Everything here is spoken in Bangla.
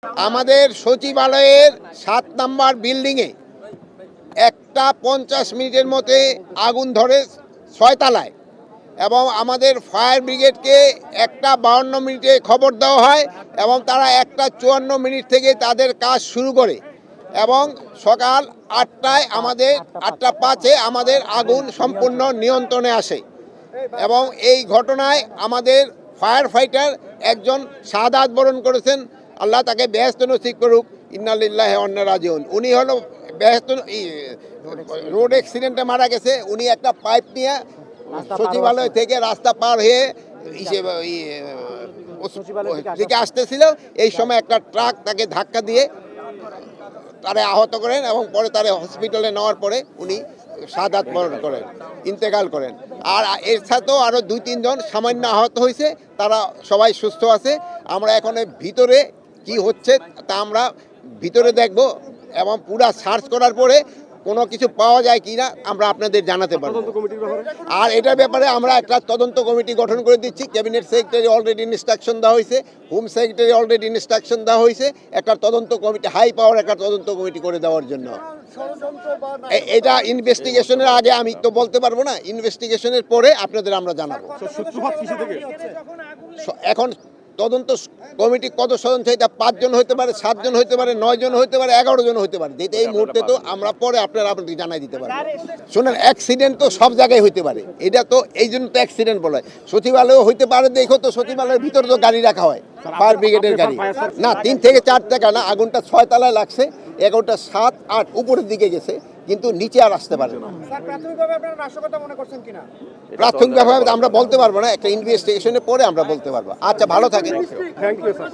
আমাদের সচিবালয়ের 7 নম্বর বিল্ডিংয়ে একটা 50 মিনিটের মধ্যে আগুন ধরে 6 তলায় এবং আমাদের ফায়ার ব্রিগেডকে একটা 52 মিনিটে খবর দেওয়া হয় এবং তারা একটা 54 মিনিট থেকে তাদের কাজ শুরু করে এবং সকাল 8টায় আমাদের 8:05 আমাদের আগুন সম্পূর্ণ নিয়ন্ত্রণে আসে এবং এই ঘটনায় আমাদের ফায়ার ফাইটার একজন শাহাদাত বরণ করেছেন। আল্লাহ তাকে বেহেশত নসিব করুক। ইন্না লিল্লাহি ওয়া ইন্না রাজিউন। উনি হলো বেহেশত রোড অ্যাক্সিডেন্টে মারা গেছে। উনি একটা পাইপ নিয়ে সচিবালয় থেকে রাস্তা পার হয়ে দিকে আসতেছিল। এই সময় একটা ট্রাক তাকে ধাক্কা দিয়ে তারে আহত করেন এবং পরে তারে হসপিটালে নেওয়ার পরে উনি শাহাদাত বরণ করেন, ইন্তেকাল করেন। আর এর সাথেও আরও 2-3 জন সামান্য আহত হয়েছে, তারা সবাই সুস্থ আছে। আমরা এখন ভিতরে কি হচ্ছে তা আমরা ভিতরে দেখব এবং পুরা সার্চ করার পরে কোনো কিছু পাওয়া যায় কি না আমরা আপনাদের জানাতে পারব। আর এটার ব্যাপারে আমরা একটা তদন্ত কমিটি গঠন করে দিচ্ছি। ক্যাবিনেট সেক্রেটারি অলরেডি ইনস্ট্রাকশন দেওয়া হয়েছে, হোম সেক্রেটারি অলরেডি ইনস্ট্রাকশন দেওয়া হয়েছে একটা তদন্ত কমিটি, হাই পাওয়ার একটা তদন্ত কমিটি করে দেওয়ার জন্য। এটা ইনভেস্টিগেশনের আগে আমি তো বলতে পারবো না, ইনভেস্টিগেশনের পরে আপনাদের আমরা জানাবো। এখন তদন্ত কমিটি কত সদস্য এটা 5 জন হতে পারে, 7 জন হতে পারে, 9 জন হতে পারে, 11 জন হতে পারে। এই মুহূর্তে তো আমরা পরে আপনাদের জানাই দিতে পারবো। শুনেন, অ্যাক্সিডেন্ট তো সব জায়গায় হতে পারে, এটা তো এই জন্য তো অ্যাক্সিডেন্ট বলা হয়। সচিবালয়ও হইতে পারে, দেখো তো সচিবালয়ের ভিতরে তো গাড়ি রাখা হয়, ফায়ার ব্রিগেডের গাড়ি। না 3 থেকে 4 টাকা না, আগুনটা 6 তলায় লাগছে, 11টা 7, 8 উপরের দিকে গেছে, কিন্তু নিচে আর আসতে পারে না। প্রাথমিকভাবে আমরা বলতে পারবো না, একটা ইনভেস্টিগেশনের পরে আমরা বলতে পারবো। আচ্ছা, ভালো থাকেন। Thank you sir.